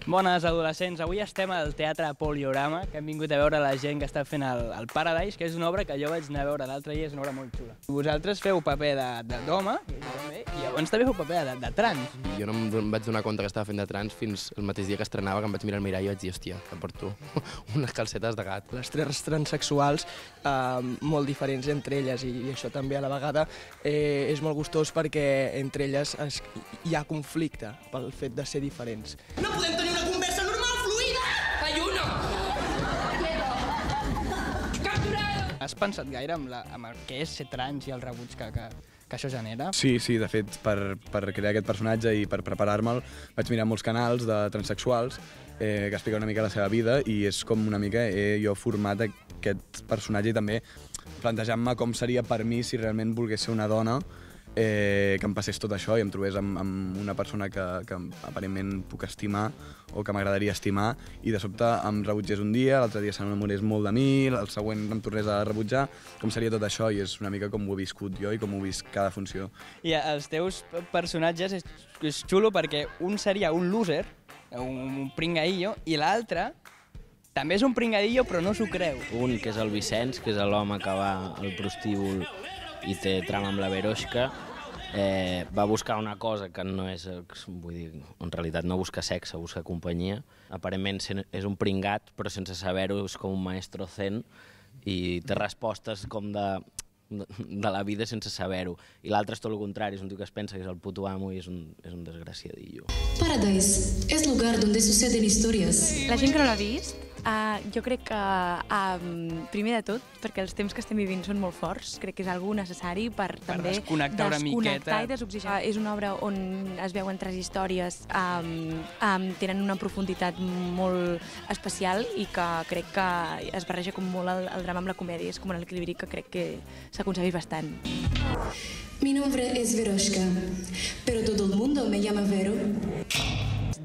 Bones, adolescents. Avui estem al Teatre Poliorama, que hem vingut a veure la gent que està fent el Paradise, que és una obra que jo vaig anar a veure l'altre dia, és una obra molt xula. Vosaltres feu paper d'home, i llavors també feu paper de trans. Jo no em vaig donar compte que estava fent de trans fins el mateix dia que estrenava, que em vaig mirar al mirall i vaig dir, hòstia, que porto unes calcetes de gat. Les tres transsexuals, molt diferents entre elles, i això també a la vegada és molt gustós perquè entre elles hi ha conflicte pel fet de ser diferents. No podem tenir una conversa normal, fluida! Ayuno! Capturado! Has pensat gaire amb el que és ser trans i el rebuig que això genera? Sí, de fet, per crear aquest personatge i per preparar-me'l vaig mirar molts canals de transsexuals que expliquen una mica la seva vida i és com una mica jo format aquest personatge i també plantejant-me com seria per mi si realment volgués ser una dona que em passés tot això i em trobés amb una persona que aparentment puc estimar o que m'agradaria estimar i de sobte em rebutgés un dia, l'altre dia s'enamorés molt de mi, el següent em tornés a rebutjar, com seria tot això i és una mica com ho he viscut jo i com ho he vist cada funció. I els teus personatges és xulo perquè un seria un loser, un pringaillo, i l'altre també és un pringadillo però no s'ho creu. Un, que és el Vicenç, que és l'home que va al prostíbul i té trama amb la Veroshka, va buscar una cosa que no és, vull dir, en realitat no busca sexe, busca companyia. Aparentment és un pringat, però sense saber-ho és com un maestro zen i té respostes com de la vida sense saber-ho. I l'altre és tot el contrari, és un tio que es pensa que és el puto amo i és un desgraciadillo. Paradise es lugar donde suceden historias. La gent que no l'ha vist, jo crec que, primer de tot, perquè els temps que estem vivint són molt forts, crec que és algo necessari per també desconnectar una miqueta. I desoxigenar. És una obra on es veuen tres històries, tenen una profunditat molt especial i que crec que es barreja com molt el drama amb la comèdia, és com un equilibri que crec que s'aconsegueix bastant. Mi nombre es Veroshka, pero todo el mundo me llama Vero.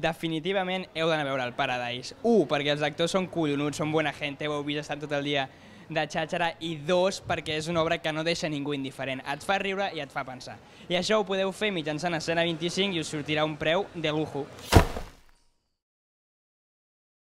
Definitivament heu d'anar a veure el Paradise. 1, perquè els actors són collonuts, són bona gent, ho heu vist estar tot el dia de xàxara, i 2, perquè és una obra que no deixa ningú indiferent. Et fa riure i et fa pensar. I això ho podeu fer mitjançant Escena 25 i us sortirà un preu de lujo.